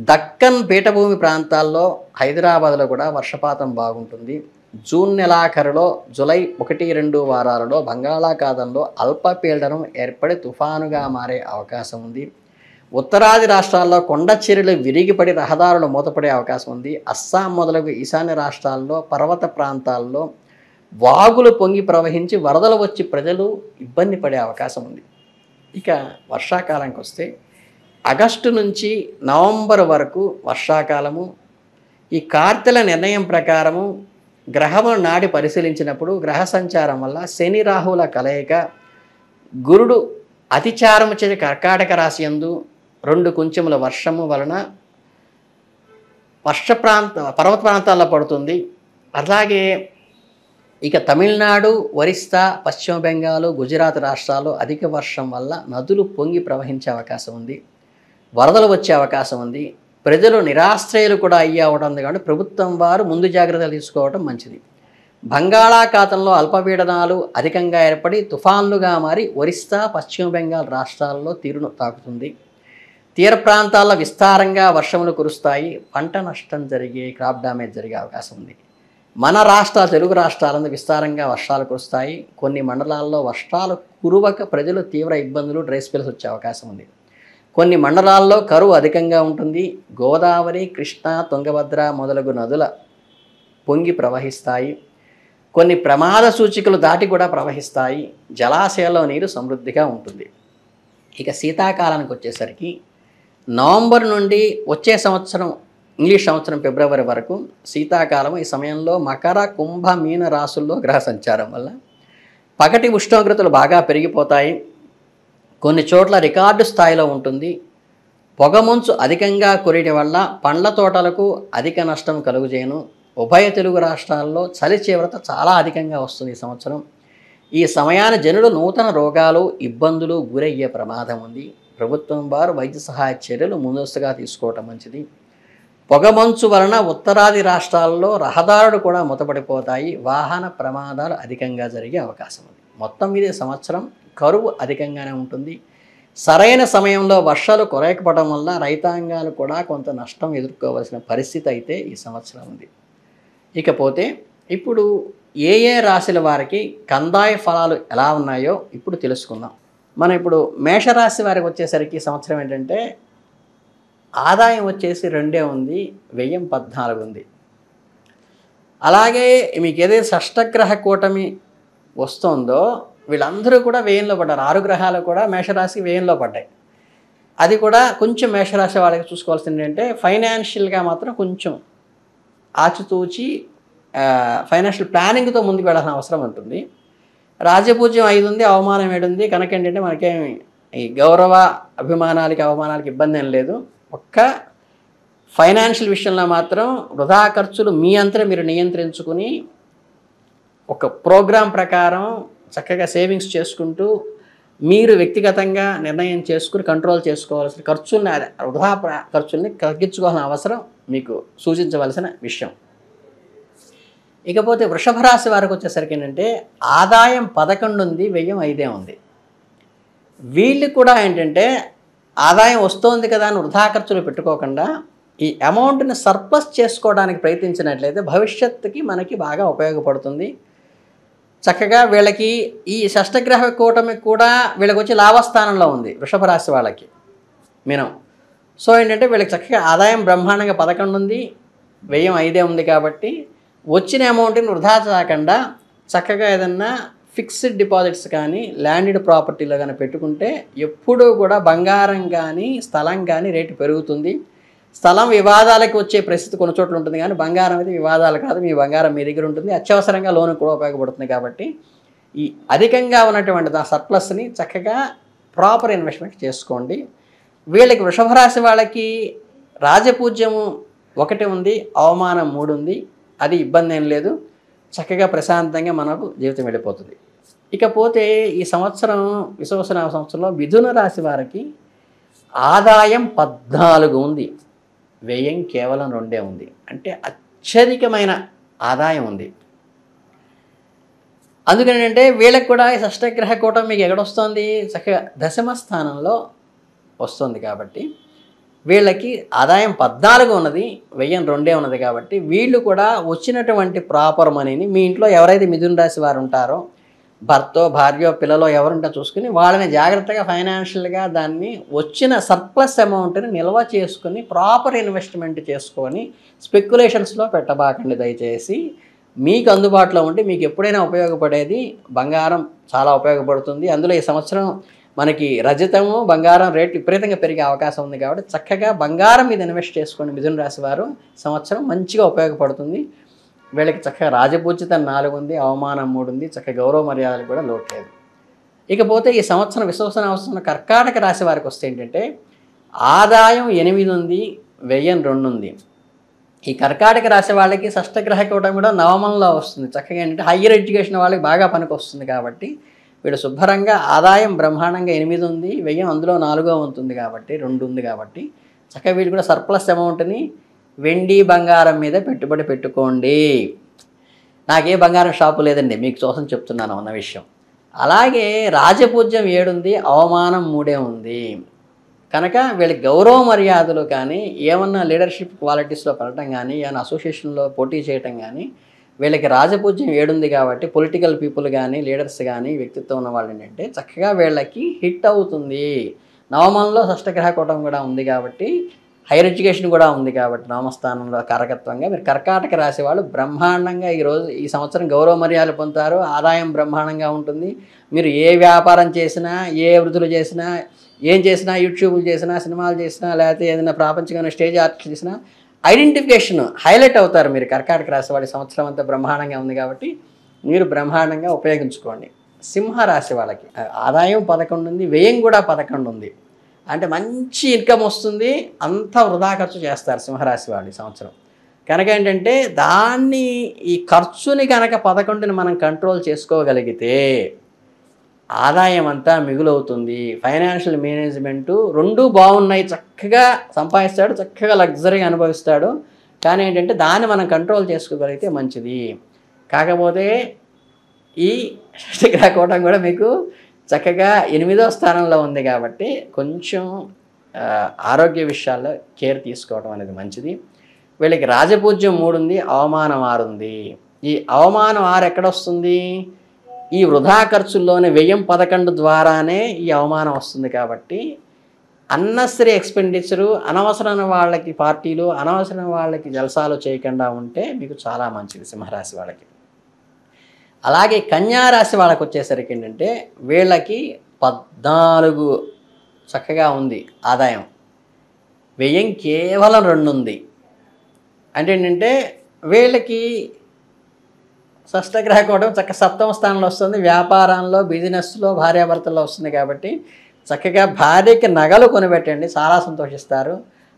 Speaker 1: దక్కన్ పీఠభూమి ప్రాంతాల్లో, హైదరాబాద్లో కూడా వర్షపాతం బాగుంటుంది. జూన్ నెలాఖరులో జూలై 1-2 వారాలలో బంగాళాఖాతంలో అల్పపీడనం ఏర్పడి తుఫానుగా మారే అవకాశం ఉంది. ఉత్తరాది రాష్ట్రాల్లో కొండ చర్యలు విరిగిపడి రహదారులు మూతపడే అవకాశం ఉంది. అస్సాం మొదలగు ఈశాన్య రాష్ట్రాల్లో, పర్వత ప్రాంతాల్లో వాగులు పొంగి ప్రవహించి వరదలు వచ్చి ప్రజలు ఇబ్బంది పడే అవకాశం ఉంది. ఇక వర్షాకాలానికి వస్తే ఆగస్టు నుంచి నవంబర్ వరకు వర్షాకాలము. ఈ కార్తెల నిర్ణయం ప్రకారము గ్రహముల నాడి పరిశీలించినప్పుడు గ్రహ సంచారం వల్ల శని రాహుల కలయిక, గురుడు అతిచారము చే కర్కాటక రాశి యందు 2 కుంచెముల వర్షము వలన పర్వత ప్రాంతాల్లో పడుతుంది. అలాగే ఇక తమిళనాడు, ఒరిస్సా, పశ్చిమ బెంగాల్, గుజరాత్ రాష్ట్రాల్లో అధిక వర్షం వల్ల నదులు పొంగి ప్రవహించే అవకాశం ఉంది. వరదలు వచ్చే అవకాశం ఉంది. ప్రజలు నిరాశ్రయులు కూడా అవడం కాబట్టి ప్రభుత్వం వారు ముందు జాగ్రత్తలు తీసుకోవడం మంచిది. బంగాళాఖాతంలో అల్పపీడనాలు అధికంగా ఏర్పడి తుఫాన్లుగా మారి ఒరిస్సా, పశ్చిమ బెంగాల్ రాష్ట్రాల్లో తీరును తాకుతుంది. తీర ప్రాంతాల్లో విస్తారంగా వర్షములు కురుస్తాయి. పంట నష్టం జరిగే, క్రాప్ డ్యామేజ్ జరిగే అవకాశం ఉంది. మన తెలుగు రాష్ట్రాలందు విస్తారంగా వర్షాలు కురుస్తాయి. కొన్ని మండలాల్లో వర్షాలు కురవక ప్రజలు తీవ్ర ఇబ్బందులు, డ్రై స్పెల్స్ వచ్చే అవకాశం ఉంది. కొన్ని మండలాల్లో కరువు అధికంగా ఉంటుంది. గోదావరి, కృష్ణా, తుంగభద్ర మొదలగు నదుల పొంగి ప్రవహిస్తాయి. కొన్ని ప్రమాద సూచికలు దాటి కూడా ప్రవహిస్తాయి. జలాశయాల్లో నీరు సమృద్ధిగా ఉంటుంది. ఇక శీతాకాలానికి వచ్చేసరికి నవంబర్ నుండి వచ్చే సంవత్సరం ఇంగ్లీష్ సంవత్సరం ఫిబ్రవరి వరకు శీతాకాలం. ఈ సమయంలో మకర, కుంభ, మీన రాశుల్లో గ్రహ సంచారం వల్ల పగటి ఉష్ణోగ్రతలు బాగా పెరిగిపోతాయి. కొన్ని చోట్ల రికార్డు స్థాయిలో ఉంటుంది. పొగమంచు అధికంగా కురియడం వల్ల పండ్ల తోటలకు అధిక నష్టం కలుగుజేయను. ఉభయ తెలుగు రాష్ట్రాల్లో చలి తీవ్రత చాలా అధికంగా వస్తుంది ఈ సంవత్సరం. ఈ సమయాన జనులు నూతన రోగాలు ఇబ్బందులు గురయ్యే ప్రమాదం ఉంది. ప్రభుత్వం వారు వైద్య సహాయ చర్యలు ముందస్తుగా తీసుకోవటం మంచిది. పొగమంచు వలన ఉత్తరాది రాష్ట్రాల్లో రహదారులు కూడా మూతపడిపోతాయి. వాహన ప్రమాదాలు అధికంగా జరిగే అవకాశం ఉంది. మొత్తం మీద సంవత్సరం కరువు అధికంగానే ఉంటుంది. సరైన సమయంలో వర్షాలు కురయకపోవడం వల్ల రైతాంగాలు కూడా కొంత నష్టం ఎదుర్కోవాల్సిన పరిస్థితి అయితే ఈ సంవత్సరం ఉంది. ఇకపోతే ఇప్పుడు ఏ ఏ రాశుల వారికి కందాయ ఫలాలు ఎలా ఉన్నాయో ఇప్పుడు తెలుసుకుందాం. మనం ఇప్పుడు మేషరాశి వారికి వచ్చేసరికి సంవత్సరం ఏంటంటే ఆదాయం వచ్చేసి 2 ఉంది, వ్యయం 14 ఉంది. అలాగే మీకు ఏదైతే షష్టగ్రహ కూటమి వస్తుందో వీళ్ళందరూ కూడా వ్యయంలో పడ్డారు. 6 గ్రహాలు కూడా మేషరాశి వ్యయంలో పడ్డాయి. అది కూడా కొంచెం మేషరాశి వాళ్ళకి చూసుకోవాల్సింది ఏంటంటే ఫైనాన్షియల్గా మాత్రం కొంచెం ఆచితూచి ఫైనాన్షియల్ ప్లానింగ్తో ముందుకు వెళ్ళాల్సిన అవసరం ఉంటుంది. రాజపూజ్యం 5 ఉంది, అవమానం 7 ఉంది. కనుక ఏంటంటే మనకేమి ఈ గౌరవ అభిమానాలకి అవమానాలకి ఇబ్బంది ఏం లేదు. ఒక్క ఫైనాన్షియల్ విషయంలో మాత్రం వృధా ఖర్చులు మీ అంతా మీరు నియంత్రించుకుని ఒక ప్రోగ్రాం ప్రకారం చక్కగా సేవింగ్స్ చేసుకుంటూ మీరు వ్యక్తిగతంగా నిర్ణయం చేసుకుని కంట్రోల్ చేసుకోవాల్సిన ఖర్చుల్ని వృధా ఖర్చుల్ని తగ్గించుకోవాల్సిన అవసరం మీకు సూచించవలసిన విషయం. ఇకపోతే వృషభ రాశి వారికి వచ్చేసరికి ఏంటంటే ఆదాయం 11 ఉంది, వ్యయం 5 ఉంది. వీళ్ళు కూడా ఏంటంటే ఆదాయం వస్తోంది కదా అని వృధా ఖర్చులు పెట్టుకోకుండా ఈ అమౌంట్ని సర్ప్లస్ చేసుకోవడానికి ప్రయత్నించినట్లయితే భవిష్యత్తుకి మనకి బాగా ఉపయోగపడుతుంది. చక్కగా వీళ్ళకి ఈ షష్టగ్రహ కూటమి కూడా వీళ్ళకి వచ్చి లాభస్థానంలో ఉంది వృషభ రాశి వాళ్ళకి మీనం. సో ఏంటంటే వీళ్ళకి చక్కగా ఆదాయం బ్రహ్మాండంగా 11 ఉంది, వ్యయం 5 ఉంది. కాబట్టి వచ్చిన అమౌంట్ని వృధా చేయకుండా చక్కగా ఏదన్నా ఫిక్స్డ్ డిపాజిట్స్ కానీ ల్యాండెడ్ ప్రాపర్టీలో కానీ పెట్టుకుంటే ఎప్పుడూ కూడా బంగారం కానీ స్థలం కానీ రేటు పెరుగుతుంది. స్థలం వివాదాలకు వచ్చే పరిస్థితి కొన్ని చోట్ల ఉంటుంది, కానీ బంగారం అయితే వివాదాలు కాదు. మీ బంగారం మీ దగ్గర ఉంటుంది, అత్యవసరంగా లోన్ కూడా ఉపయోగపడుతుంది. కాబట్టి ఈ అధికంగా ఉన్నటువంటి ఆ సర్ప్లస్ని చక్కగా ప్రాపర్ ఇన్వెస్ట్మెంట్ చేసుకోండి. వీళ్ళకి వృషభ రాశి వాళ్ళకి రాజపూజ్యము 1 ఉంది, అవమానం 3 ఉంది. అది ఇబ్బంది ఏం లేదు, చక్కగా ప్రశాంతంగా మనకు జీవితం వెళ్ళిపోతుంది. ఇకపోతే ఈ సంవత్సరం విశ్వవసనామ సంవత్సరంలో మిథున రాశి వారికి ఆదాయం 14 ఉంది, వ్యయం కేవలం 2 ఉంది. అంటే అత్యధికమైన ఆదాయం ఉంది. అందుకని అంటే వీళ్ళకి కూడా ఈ షష్టగ్రహ కూటమి మీకు ఎక్కడొస్తుంది, చక్కగా దశమ స్థానంలో వస్తుంది. కాబట్టి వీళ్ళకి ఆదాయం 14 ఉన్నది, వ్యయం 2 ఉన్నది. కాబట్టి వీళ్ళు కూడా వచ్చినటువంటి ప్రాపర్ మనీని మీ ఇంట్లో ఎవరైతే మిథున రాశి వారు ఉంటారో భర్తో భార్యో పిల్లలో ఎవరుంటో చూసుకుని వాళ్ళని జాగ్రత్తగా ఫైనాన్షియల్గా దాన్ని వచ్చిన సర్ప్లస్ అమౌంట్ని నిల్వ చేసుకుని ప్రాపర్ ఇన్వెస్ట్మెంట్ చేసుకొని స్పెక్యులేషన్స్లో పెట్టబాకండి దయచేసి. మీకు అందుబాటులో ఉండి మీకు ఎప్పుడైనా ఉపయోగపడేది బంగారం చాలా ఉపయోగపడుతుంది. అందులో ఈ సంవత్సరం మనకి రజతము బంగారం రేటు విపరీతంగా పెరిగే అవకాశం ఉంది. కాబట్టి చక్కగా బంగారం మీద ఇన్వెస్ట్ చేసుకోండి. మిథున రాశి వారు సంవత్సరం మంచిగా ఉపయోగపడుతుంది. వీళ్ళకి చక్కగా రాజపూజ్యత 4 ఉంది, అవమానం 3 ఉంది. చక్కగా గౌరవ మర్యాదలు కూడా లోటు లేదు. ఇకపోతే ఈ సంవత్సరం విశ్వవసన కర్కాటక రాశి వారికి వస్తే ఏంటంటే ఆదాయం 8 ఉంది, వ్యయం 2 ఉంది. ఈ కర్కాటక రాశి వాళ్ళకి షష్టగ్రహ కూటమి కూడా నవమంలో వస్తుంది. చక్కగా ఏంటంటే హయ్యర్ ఎడ్యుకేషన్ వాళ్ళకి బాగా పనికి వస్తుంది. కాబట్టి వీళ్ళు శుభ్రంగా ఆదాయం బ్రహ్మాండంగా 8 ఉంది, వ్యయం అందులో 4వ ఉంటుంది కాబట్టి 2 ఉంది. కాబట్టి చక్కగా వీళ్ళు కూడా సర్ప్లస్ అమౌంట్ని వెండి బంగారం మీద పెట్టుబడి పెట్టుకోండి. నాకే బంగారం షాపు లేదండి, మీకు కోసం చెప్తున్నాను అన్న విషయం. అలాగే రాజపూజ్యం 7 ఉంది, అవమానం 3 ఉంది. కనుక వీళ్ళకి గౌరవ మర్యాదలు కానీ ఏమన్నా లీడర్షిప్ క్వాలిటీస్లో పెరగడం కానీ ఏమైనా అసోసియేషన్లో పోటీ చేయటం కానీ వీళ్ళకి రాజపూజ్యం 7 ఉంది. కాబట్టి పొలిటికల్ పీపుల్ కానీ లీడర్స్ కానీ వ్యక్తిత్వం ఉన్న వాళ్ళు ఏంటంటే చక్కగా వీళ్ళకి హిట్ అవుతుంది. నవమంలో షష్టగ్రహ కూటమి కూడా ఉంది కాబట్టి హైయర్ ఎడ్యుకేషన్ కూడా ఉంది. కాబట్టి నవమస్థానంలో కారకత్వంగా మీరు కర్కాటక రాశి వాళ్ళు బ్రహ్మాండంగా ఈ సంవత్సరం గౌరవ మర్యాదలు పొందుతారు. ఆదాయం బ్రహ్మాండంగా ఉంటుంది. మీరు ఏ వ్యాపారం చేసినా, ఏ వృత్తులు చేసినా, ఏం చేసినా, యూట్యూబ్లు చేసినా, సినిమాలు చేసినా, లేకపోతే ఏదైనా ప్రాపంచికమైన స్టేజ్ ఆర్ట్ చేసినా ఐడెంటిఫికేషన్ హైలైట్ అవుతారు. మీరు కర్కాటక రాశి వాళ్ళ సంవత్సరం అంతా బ్రహ్మాండంగా ఉంది. కాబట్టి మీరు బ్రహ్మాండంగా ఉపయోగించుకోండి. సింహరాశి వాళ్ళకి ఆదాయం 11 ఉంది, వ్యయం కూడా 11 ఉంది. అంటే మంచి ఇన్కమ్ వస్తుంది, అంతా వృధా ఖర్చు చేస్తారు సింహరాశి వాళ్ళు ఈ సంవత్సరం. కనుక ఏంటంటే దాన్ని ఈ ఖర్చుని కనుక 11ని మనం కంట్రోల్ చేసుకోగలిగితే ఆదాయం అంతా మిగులవుతుంది. ఫైనాన్షియల్ మేనేజ్మెంటు రెండూ బాగున్నాయి, చక్కగా సంపాదిస్తాడు, చక్కగా లగ్జరీగా అనుభవిస్తాడు. కానీ ఏంటంటే దాన్ని మనం కంట్రోల్ చేసుకోగలిగితే మంచిది. కాకపోతే ఈ షష్ఠగ్రహ కూటం కూడా మీకు చక్కగా 8వ స్థానంలో ఉంది కాబట్టి కొంచెం ఆరోగ్య విషయాల్లో కేర్ తీసుకోవడం అనేది మంచిది. వీళ్ళకి రాజపూజ్యం 3 ఉంది, అవమానం 6 ఉంది. ఈ అవమానం 6 ఎక్కడొస్తుంది? ఈ వృధా ఖర్చుల్లోనే వ్యయం 11 ద్వారానే ఈ అవమానం వస్తుంది. కాబట్టి అన్నెసరీ ఎక్స్పెండిచరు, అనవసరమైన వాళ్ళకి పార్టీలు, అనవసరమైన వాళ్ళకి జలసాలు చేయకుండా ఉంటే మీకు చాలా మంచిది సింహరాశి వాళ్ళకి. అలాగే కన్యారాశి వాళ్ళకి వచ్చేసరికి ఏంటంటే వీళ్ళకి 14 చక్కగా ఉంది ఆదాయం, వ్యయం కేవలం 2 ఉంది. అంటే ఏంటంటే వీళ్ళకి షష్ఠగ్రహ కూటం చక్క 7వ స్థానంలో వస్తుంది. వ్యాపారంలో, బిజినెస్లో, భార్యాభర్తల్లో వస్తుంది. కాబట్టి చక్కగా భార్యకి నగలు కొనిపెట్టండి, చాలా సంతోషిస్తారు.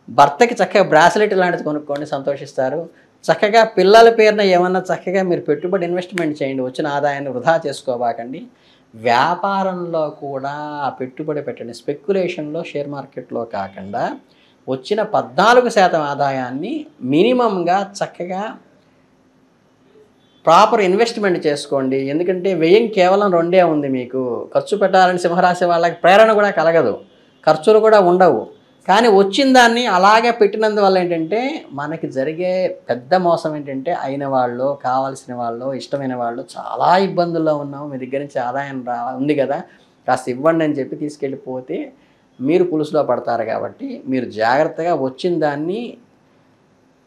Speaker 1: భర్తకి చక్కగా బ్రాస్లెట్ లాంటిది కొనుక్కోండి, సంతోషిస్తారు. చక్కగా పిల్లల పేరున ఏమన్నా చక్కగా మీరు పెట్టుబడి ఇన్వెస్ట్మెంట్ చేయండి, వచ్చిన ఆదాయాన్ని వృధా చేసుకోబాకండి. వ్యాపారంలో కూడా పెట్టుబడి పెట్టండి, స్పెక్యులేషన్లో, షేర్ మార్కెట్లో కాకుండా వచ్చిన 14% ఆదాయాన్ని మినిమంగా చక్కగా ప్రాపర్ ఇన్వెస్ట్మెంట్ చేసుకోండి. ఎందుకంటే వ్యయం కేవలం 2 ఉంది. మీకు ఖర్చు పెట్టాలని సింహరాశి వాళ్ళకి ప్రేరణ కూడా కలగదు, ఖర్చులు కూడా ఉండవు. కానీ వచ్చిన దాన్ని అలాగే పెట్టినందువల్ల ఏంటంటే మనకి జరిగే పెద్ద మోసం ఏంటంటే అయిన వాళ్ళు, కావాల్సిన వాళ్ళు, ఇష్టమైన వాళ్ళు చాలా ఇబ్బందుల్లో ఉన్నాము, మీ దగ్గర నుంచి ఆదాయం ఉంది కదా కాస్త ఇవ్వండి అని చెప్పి తీసుకెళ్ళిపోతే మీరు పులుసులో పడతారు. కాబట్టి మీరు జాగ్రత్తగా వచ్చిన దాన్ని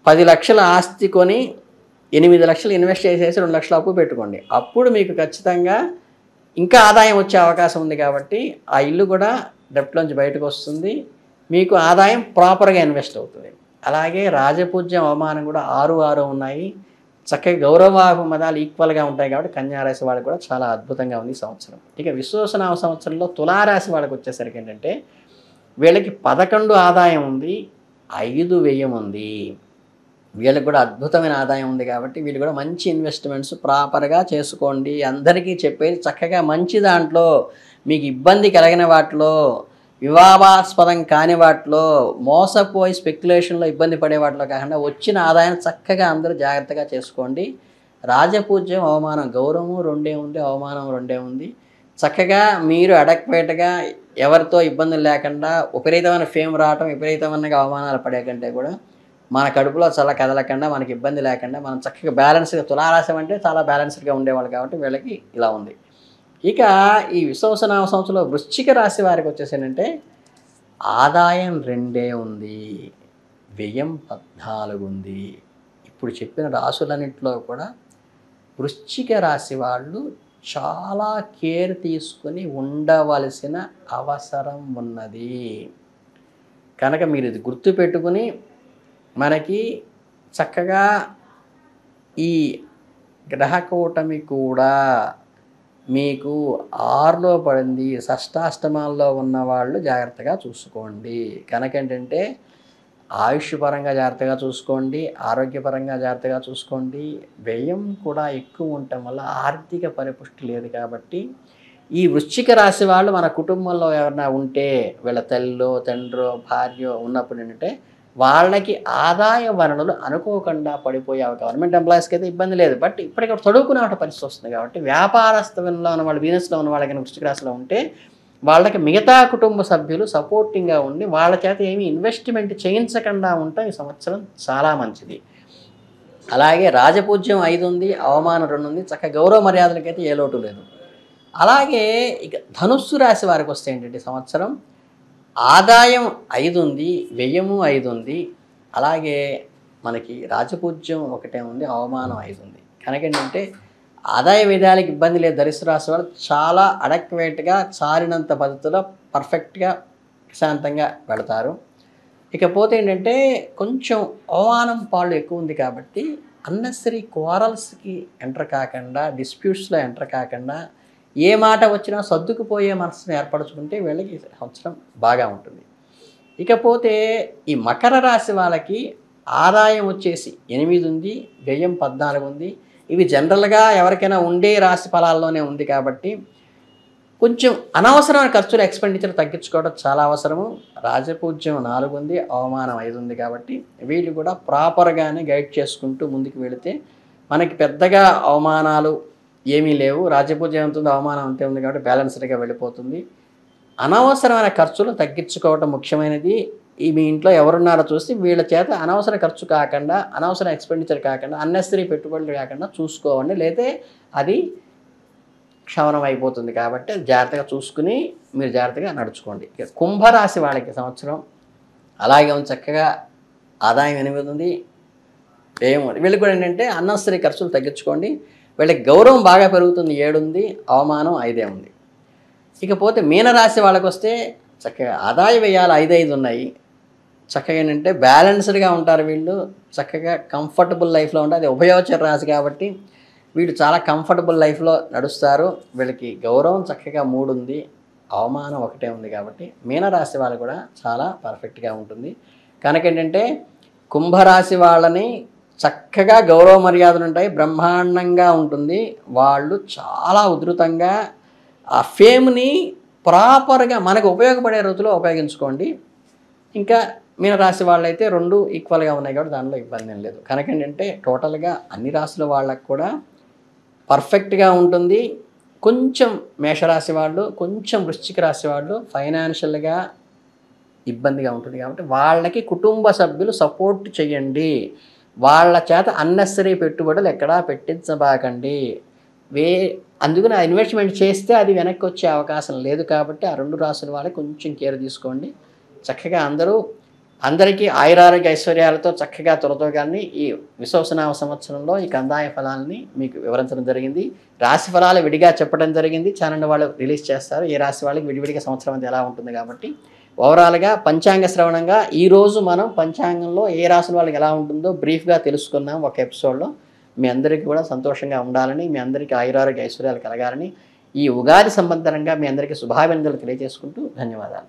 Speaker 1: 10 లక్షల ఆస్తి కొని 8 లక్షలు ఇన్వెస్ట్ చేసేసి 2 లక్షలు అప్పు పెట్టుకోండి. అప్పుడు మీకు ఖచ్చితంగా ఇంకా ఆదాయం వచ్చే అవకాశం ఉంది. కాబట్టి ఆ ఇల్లు కూడా డెప్ట్లోంచి బయటకు వస్తుంది, మీకు ఆదాయం ప్రాపర్గా ఇన్వెస్ట్ అవుతుంది. అలాగే రాజపూజ్యం, అవమానం కూడా 6 ఉన్నాయి. చక్కగా గౌరవాభిమతాలు ఈక్వల్గా ఉంటాయి. కాబట్టి కన్యారాశి వాళ్ళకి కూడా చాలా అద్భుతంగా ఉంది ఈ సంవత్సరం. ఇక విశ్వసనామ సంవత్సరంలో తులారాశి వాళ్ళకి వచ్చేసరికి ఏంటంటే వీళ్ళకి 11 ఆదాయం ఉంది, 5 వ్యయం ఉంది. వీళ్ళకి కూడా అద్భుతమైన ఆదాయం ఉంది. కాబట్టి వీళ్ళు కూడా మంచి ఇన్వెస్ట్మెంట్స్ ప్రాపర్గా చేసుకోండి. అందరికీ చెప్పేది చక్కగా మంచి దాంట్లో, మీకు ఇబ్బంది కలిగిన వాటిలో, వివాదాస్పదం కాని వాటిలో, మోసపోయి స్పెక్యులేషన్లో ఇబ్బంది పడే వాటిలో కాకుండా వచ్చిన ఆదాయం చక్కగా అందరూ జాగ్రత్తగా చేసుకోండి. రాజపూజ్యం, అవమానం, గౌరవము 2 ఉంది, అవమానం 2 ఉంది. చక్కగా మీరు అడక్వేట్గా ఎవరితో ఇబ్బందులు లేకుండా విపరీతమైన ఫేమ్ రావటం, విపరీతమైన అవమానాలు పడే కంటే కూడా మన కడుపులో చాలా కదలకుండా, మనకి ఇబ్బంది లేకుండా మనం చక్కగా బ్యాలెన్స్గా, తులారాశి అంటే చాలా బ్యాలెన్స్డ్గా ఉండేవాళ్ళు కాబట్టి వీళ్ళకి ఇలా ఉంది. ఇక ఈ విశ్వసనామ సంవత్సరంలో వృశ్చిక రాశి వారికి వచ్చేసేనంటే ఆదాయం 2 ఉంది, వ్యయం 14 ఉంది. ఇప్పుడు చెప్పిన రాశులన్నింటిలో కూడా వృశ్చిక రాశి వాళ్ళు చాలా కేర్ తీసుకుని ఉండవలసిన అవసరం ఉన్నది. కనుక మీరు ఇది గుర్తుపెట్టుకుని మనకి చక్కగా ఈ గ్రహకూటమి కూడా మీకు 6లో పడింది, షష్టాష్టమాల్లో ఉన్నవాళ్ళు జాగ్రత్తగా చూసుకోండి. కనుక ఏంటంటే ఆయుష్ పరంగా జాగ్రత్తగా చూసుకోండి, ఆరోగ్యపరంగా జాగ్రత్తగా చూసుకోండి. వ్యయం కూడా ఎక్కువ ఉండటం వల్ల ఆర్థిక పరిపుష్టి లేదు. కాబట్టి ఈ వృశ్చిక రాశి వాళ్ళు మన కుటుంబంలో ఎవరైనా ఉంటే, వీళ్ళ తల్లిలో, తండ్రో, భార్యో ఉన్నప్పుడు ఏంటంటే వాళ్ళకి ఆదాయ వనరులు అనుకోకుండా పడిపోయే గవర్నమెంట్ ఎంప్లాయీస్కి అయితే ఇబ్బంది లేదు. బట్ ఇప్పటికీ చదువుకునే పరిస్థితి వస్తుంది. కాబట్టి వ్యాపారస్తుల్లో ఉన్న వాళ్ళు, బిజినెస్లో ఉన్న వాళ్ళకి వృశ్చిక రాశిలో ఉంటే వాళ్ళకి మిగతా కుటుంబ సభ్యులు సపోర్టింగ్గా ఉండి వాళ్ళ చేత ఏమీ ఇన్వెస్ట్మెంట్ చేయించకుండా ఉంటాం ఈ సంవత్సరం చాలా మంచిది. అలాగే రాజపూజ్యం 5 ఉంది, అవమానం 2 ఉంది. చక్కగా గౌరవ మర్యాదలకైతే ఏ లోటు లేదు. అలాగే ఇక ధనుస్సు రాశి వారికి వస్తే ఏంటంటే సంవత్సరం ఆదాయం 5 ఉంది, వ్యయము 5 ఉంది. అలాగే మనకి రాజపూజ్యం 1 ఉంది, అవమానం 5 ఉంది. కనుక ఏంటంటే ఆదాయ వ్యయాలకు ఇబ్బంది లేదు. ధనుస్సు రాశి వాళ్ళు చాలా అడక్వేట్గా, చాలినంత పద్ధతిలో పర్ఫెక్ట్గా ప్రశాంతంగా వెళతారు. ఇకపోతే ఏంటంటే కొంచెం అవమానం పాళ్ళు ఎక్కువ ఉంది. కాబట్టి అన్నెసరీ క్వారల్స్కి ఎంటర్ కాకుండా, డిస్ప్యూట్స్లో ఎంటర్ కాకుండా, ఏ మాట వచ్చినా సర్దుకుపోయే మనసును ఏర్పరచుకుంటే వీళ్ళకి సంవత్సరం బాగా ఉంటుంది. ఇకపోతే ఈ మకర రాశి వాళ్ళకి ఆదాయం వచ్చేసి 8 ఉంది, వ్యయం 14 ఉంది. ఇవి జనరల్గా ఎవరికైనా ఉండే రాశి ఫలాల్లోనే ఉంది కాబట్టి కొంచెం అనవసరమైన ఖర్చులు ఎక్స్పెండిచర్ తగ్గించుకోవడం చాలా అవసరము. రాజపూజ్యం 4 ఉంది, అవమానం 5 ఉంది కాబట్టి వీళ్ళు కూడా ప్రాపర్గానే గైడ్ చేసుకుంటూ ముందుకు వెళితే మనకి పెద్దగా అవమానాలు ఏమీ లేవు. రాజపూజ్యం ఎంత ఉంది, అవమానం అంతే ఉంది కాబట్టి బ్యాలెన్స్డ్గా వెళ్ళిపోతుంది. అనవసరమైన ఖర్చులు తగ్గించుకోవటం ముఖ్యమైనది. ఈ మీ ఇంట్లో ఎవరున్నారో చూసి వీళ్ళ చేత అనవసర ఖర్చు కాకుండా, అనవసర ఎక్స్పెండిచర్ కాకుండా, అన్నెసరీ పెట్టుబడులు కాకుండా చూసుకోవండి. లేతే అది క్షవరం అయిపోతుంది కాబట్టి జాగ్రత్తగా చూసుకుని మీరు జాగ్రత్తగా నడుచుకోండి. ఇక కుంభరాశి వాళ్ళకి సంవత్సరం అలాగే ఉంది, చక్కగా ఆదాయం 8 ఉంది, వ్యయం ఉంది. వీళ్ళకి కూడా ఏంటంటే అన్నెసరీ ఖర్చులు తగ్గించుకోండి. వీళ్ళకి గౌరవం బాగా పెరుగుతుంది, 7 ఉంది, అవమానం 5 ఉంది. ఇకపోతే మీనరాశి వాళ్ళకి వస్తే చక్కగా ఆదాయ వ్యయాలు 5 ఉన్నాయి. చక్కగా ఏంటంటే బ్యాలెన్స్డ్గా ఉంటారు వీళ్ళు. చక్కగా కంఫర్టబుల్ లైఫ్లో ఉంటారు. అది ఉభయోచర రాశి కాబట్టి వీళ్ళు చాలా కంఫర్టబుల్ లైఫ్లో నడుస్తారు. వీళ్ళకి గౌరవం చక్కగా 3 ఉంది, అవమానం 1 ఉంది కాబట్టి మీనరాశి వాళ్ళు కూడా చాలా పర్ఫెక్ట్గా ఉంటుంది. కనుక ఏంటంటే కుంభరాశి వాళ్ళని చక్కగా గౌరవ మర్యాదలు ఉంటాయి, బ్రహ్మాండంగా ఉంటుంది. వాళ్ళు చాలా ఉధృతంగా ఆ ఫేమ్ని ప్రాపర్గా మనకు ఉపయోగపడే రోజులో ఉపయోగించుకోండి. ఇంకా మీనరాశి వాళ్ళైతే 2 ఈక్వల్గా ఉన్నాయి కాబట్టి దానిలో ఇబ్బంది ఏం లేదు. కనుక ఏంటంటే టోటల్గా అన్ని రాశుల వాళ్ళకు కూడా పర్ఫెక్ట్గా ఉంటుంది. కొంచెం మేషరాశి వాళ్ళు, కొంచెం వృశ్చిక రాశి వాళ్ళు ఫైనాన్షియల్గా ఇబ్బందిగా ఉంటుంది కాబట్టి వాళ్ళకి కుటుంబ సభ్యులు సపోర్ట్ చేయండి. వాళ్ళ చేత అన్నెసరీ పెట్టుబడులు ఎక్కడా పెట్టించబాకండి. అందుకని ఆ ఇన్వెస్ట్మెంట్ చేస్తే అది వెనక్కి వచ్చే అవకాశం లేదు కాబట్టి ఆ 2 రాశుల వాళ్ళకి కొంచెం కేర్ తీసుకోండి. చక్కగా అందరికీ ఆయురారోగ్య ఐశ్వర్యాలతో చక్కగా తొలతోగాని ఈ విశ్వవసనామ సంవత్సరంలో ఈ కందాయ ఫలాలని మీకు వివరించడం జరిగింది. రాశి ఫలాలు విడిగా చెప్పడం జరిగింది. ఛానల్ వాళ్ళు రిలీజ్ చేస్తారు. ఏ రాశి వాళ్ళకి విడివిడిగా సంవత్సరం అంతా ఎలా ఉంటుంది కాబట్టి ఓవరాల్గా పంచాంగ శ్రవణంగా ఈరోజు మనం పంచాంగంలో ఏ రాశుల వాళ్ళకి ఎలా ఉంటుందో బ్రీఫ్గా తెలుసుకున్నాం ఒక ఎపిసోడ్లో. మీ అందరికీ కూడా సంతోషంగా ఉండాలని, మీ అందరికీ ఆయురారోగ్య ఐశ్వర్యాలు కలగాలని ఈ ఉగాది సంబంధంగా మీ అందరికీ శుభాభినందనలు తెలియజేసుకుంటూ ధన్యవాదాలు.